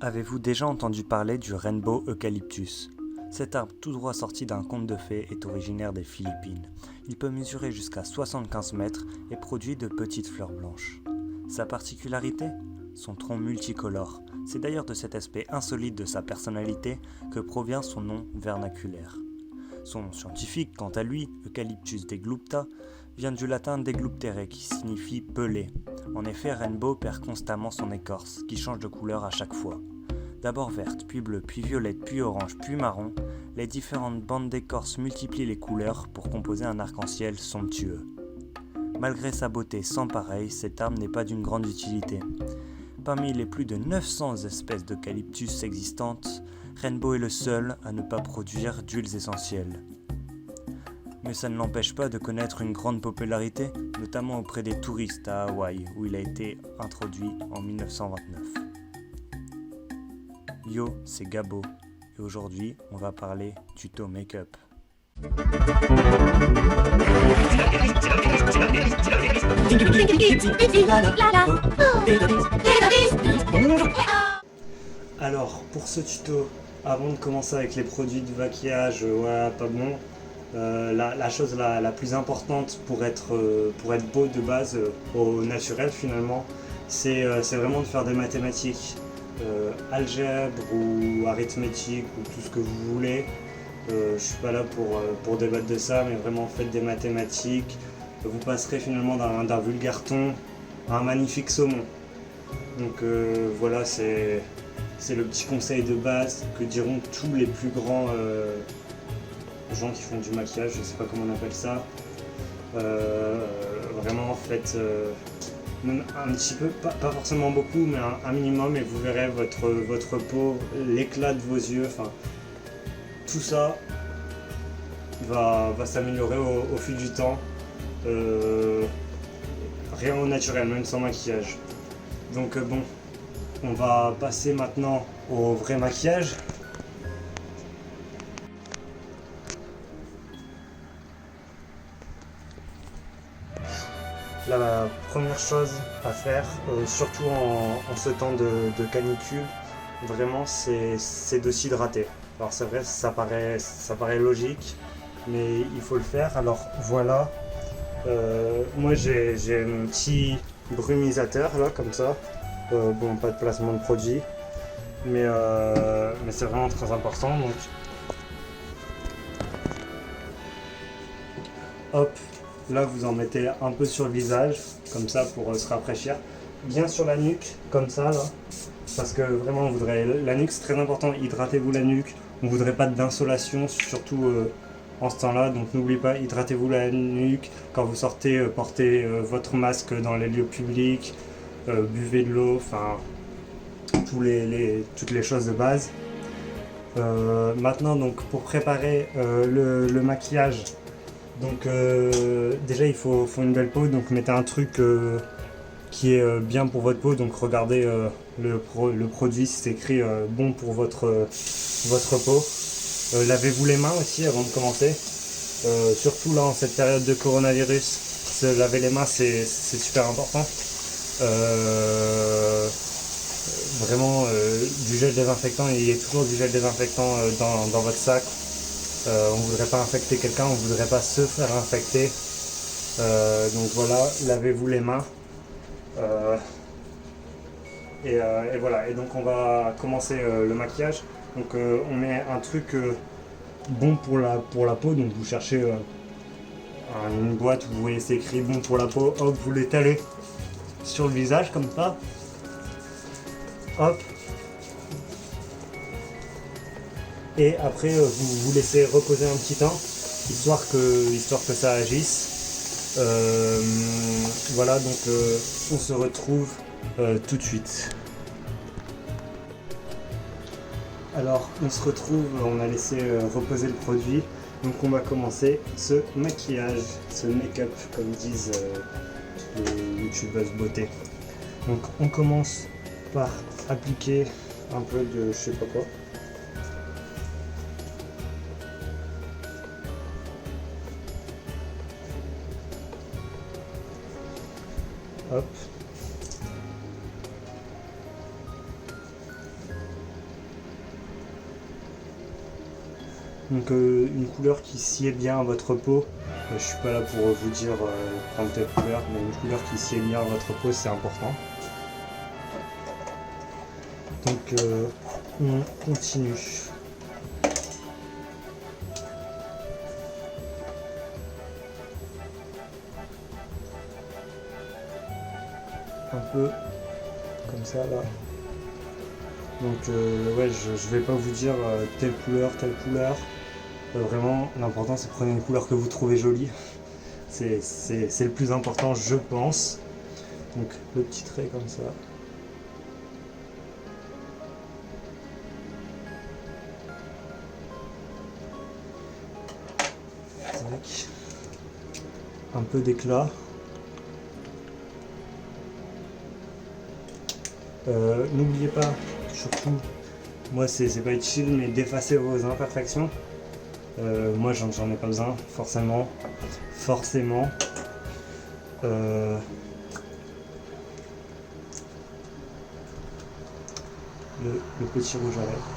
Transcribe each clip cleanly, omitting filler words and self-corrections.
Avez-vous déjà entendu parler du Rainbow Eucalyptus? Cet arbre tout droit sorti d'un conte de fées est originaire des Philippines. Il peut mesurer jusqu'à 75 mètres et produit de petites fleurs blanches. Sa particularité? Son tronc multicolore. C'est d'ailleurs de cet aspect insolite de sa personnalité que provient son nom vernaculaire. Son nom scientifique, quant à lui, Eucalyptus deglupta, vient du latin degluptere qui signifie pelé. En effet, Rainbow perd constamment son écorce, qui change de couleur à chaque fois. D'abord verte, puis bleue, puis violette, puis orange, puis marron, les différentes bandes d'écorce multiplient les couleurs pour composer un arc-en-ciel somptueux. Malgré sa beauté sans pareille, cet arbre n'est pas d'une grande utilité. Parmi les plus de 900 espèces d'eucalyptus existantes, Rainbow est le seul à ne pas produire d'huiles essentielles. Mais ça ne l'empêche pas de connaître une grande popularité, notamment auprès des touristes à Hawaï, où il a été introduit en 1929. Yo, c'est Gabo, et aujourd'hui, on va parler tuto make-up. Alors, pour ce tuto, avant de commencer avec les produits de maquillage, ouais, pas bon, la chose la plus importante pour être beau de base, au naturel finalement, c'est vraiment de faire des mathématiques, algèbre ou arithmétique ou tout ce que vous voulez. Je suis pas là pour débattre de ça, mais vraiment faites des mathématiques. Vous passerez finalement d'un vulgaire thon à un magnifique saumon. Donc voilà, c'est le petit conseil de base que diront tous les plus grands gens qui font du maquillage, je sais pas comment on appelle ça. Vraiment faites un petit peu, pas forcément beaucoup, mais un minimum, et vous verrez votre peau, l'éclat de vos yeux, enfin tout ça va s'améliorer au fil du temps. Rien au naturel, même sans maquillage. Donc bon, on va passer maintenant au vrai maquillage. La première chose à faire, surtout en ce temps de canicule, vraiment c'est de s'hydrater. Alors c'est vrai, ça paraît logique, mais il faut le faire. Alors voilà, moi j'ai mon petit brumisateur là, comme ça. Bon, pas de placement de produit, mais c'est vraiment très important. Donc, hop, là vous en mettez un peu sur le visage, comme ça pour se rafraîchir. Bien sur la nuque, comme ça là, parce que vraiment on voudrait, la nuque c'est très important, hydratez-vous la nuque. On ne voudrait pas d'insolation, surtout en ce temps-là, donc n'oubliez pas, hydratez-vous la nuque. Quand vous sortez, portez votre masque dans les lieux publics, buvez de l'eau, enfin toutes les choses de base. Maintenant, donc, pour préparer le maquillage, donc déjà il faut une belle peau, donc mettez un truc qui est bien pour votre peau, donc regardez le produit si c'est écrit bon pour votre peau. Lavez-vous les mains aussi avant de commencer, surtout là en cette période de coronavirus, se laver les mains c'est super important. Vraiment du gel désinfectant, il y a toujours du gel désinfectant dans votre sac. On ne voudrait pas infecter quelqu'un, on ne voudrait pas se faire infecter. Donc voilà, lavez-vous les mains. Et voilà, et donc on va commencer le maquillage. Donc on met un truc bon pour la peau, donc vous cherchez une boîte où vous voyez c'est écrit bon pour la peau, hop, vous l'étalez sur le visage comme ça, hop, et après vous laissez reposer un petit temps, histoire que ça agisse. Voilà, donc on se retrouve tout de suite. Alors on se retrouve, on a laissé reposer le produit, donc on va commencer ce maquillage, ce make-up comme disent les youtubeuses beauté. Donc on commence par appliquer un peu de je sais pas quoi. Hop. Donc une couleur qui sied bien à votre peau. Je suis pas là pour vous dire prendre telle couleur, mais une couleur qui sied bien à votre peau, c'est important. Donc on continue. Un peu comme ça là. Donc ouais, je vais pas vous dire telle couleur, telle couleur. Vraiment, l'important c'est de prendre une couleur que vous trouvez jolie. C'est le plus important, je pense. Donc le petit trait comme ça. Tac. Un peu d'éclat. N'oubliez pas, surtout, moi c'est pas utile, mais d'effacer vos imperfections. Moi j'en ai pas besoin, forcément. Le petit rouge à lèvres.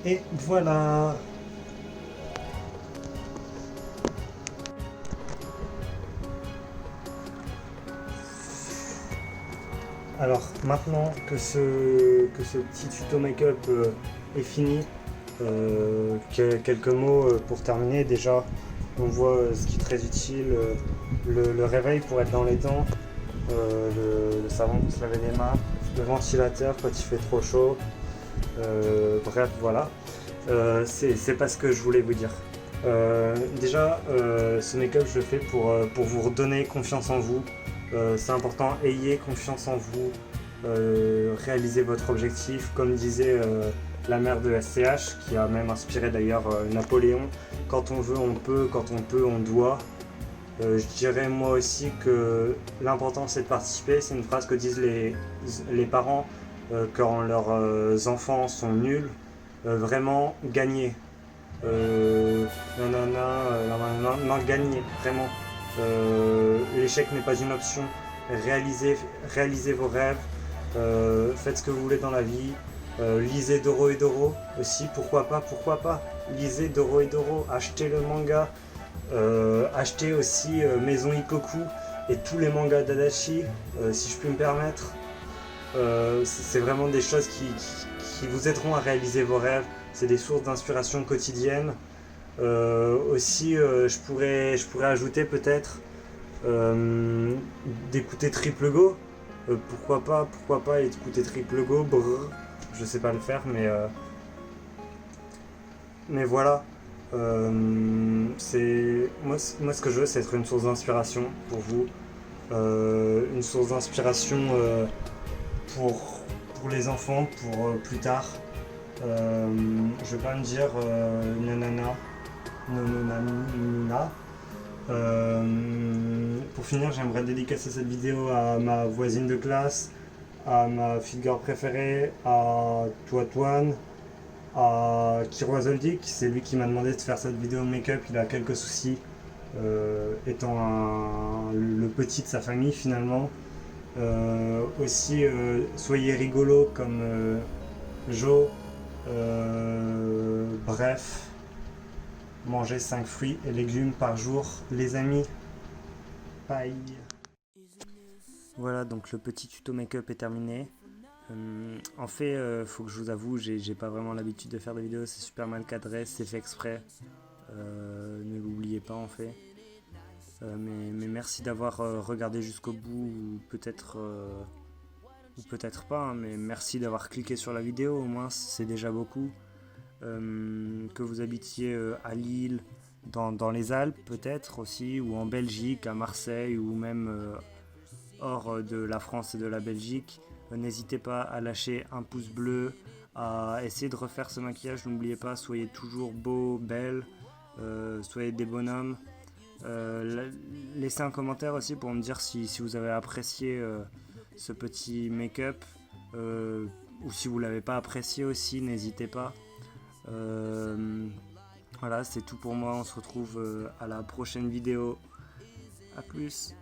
Et voilà. Alors maintenant que ce petit tuto make-up est fini, quelques mots pour terminer. Déjà, on voit ce qui est très utile, le réveil pour être dans les temps, le savon pour se laver les mains, le ventilateur quand il fait trop chaud. Bref, voilà. C'est pas ce que je voulais vous dire. Déjà, ce make-up, je le fais pour vous redonner confiance en vous. C'est important, ayez confiance en vous. Réalisez votre objectif. Comme disait la mère de SCH, qui a même inspiré d'ailleurs Napoléon, quand on veut, on peut, quand on peut, on doit. Je dirais moi aussi que l'important c'est de participer. C'est une phrase que disent les parents quand leurs enfants sont nuls. Vraiment gagner. Non, gagner, vraiment. L'échec n'est pas une option. Réalisez vos rêves. Faites ce que vous voulez dans la vie. Lisez Doro et Doro aussi, pourquoi pas. Lisez Doro et Doro, achetez le manga. Achetez aussi Maison Ikoku et tous les mangas d'Adachi, si je puis me permettre. C'est vraiment des choses qui vous aideront à réaliser vos rêves. C'est des sources d'inspiration quotidienne. Aussi, je pourrais ajouter peut-être d'écouter Triple Go. Pourquoi pas écouter Triple Go. Brrr, je sais pas le faire, mais voilà. Moi ce que je veux, c'est être une source d'inspiration pour vous. Une source d'inspiration pour les enfants, pour plus tard. Je vais pas me dire nanana. Pour finir, j'aimerais dédicacer cette vidéo à ma voisine de classe, à ma figure préférée, à Toitouane, à Kiroazoldik. C'est lui qui m'a demandé de faire cette vidéo make-up. Il a quelques soucis, étant le petit de sa famille finalement. Aussi, soyez rigolo comme Jo. Bref, mangez 5 fruits et légumes par jour, les amis. Bye. Voilà, donc le petit tuto make-up est terminé. En fait, faut que je vous avoue, j'ai pas vraiment l'habitude de faire des vidéos, c'est super mal cadré, c'est fait exprès. Ne l'oubliez pas en fait. Mais merci d'avoir regardé jusqu'au bout, ou peut-être pas, hein, mais merci d'avoir cliqué sur la vidéo, au moins c'est déjà beaucoup. Que vous habitiez à Lille, dans les Alpes peut-être aussi, ou en Belgique, à Marseille, ou même hors de la France et de la Belgique, n'hésitez pas à lâcher un pouce bleu, à essayer de refaire ce maquillage. N'oubliez pas, soyez toujours beau, belle, soyez des bonhommes. Laissez un commentaire aussi pour me dire si vous avez apprécié ce petit make-up, ou si vous l'avez pas apprécié aussi, n'hésitez pas. Voilà, c'est tout pour moi, on se retrouve à la prochaine vidéo. A plus.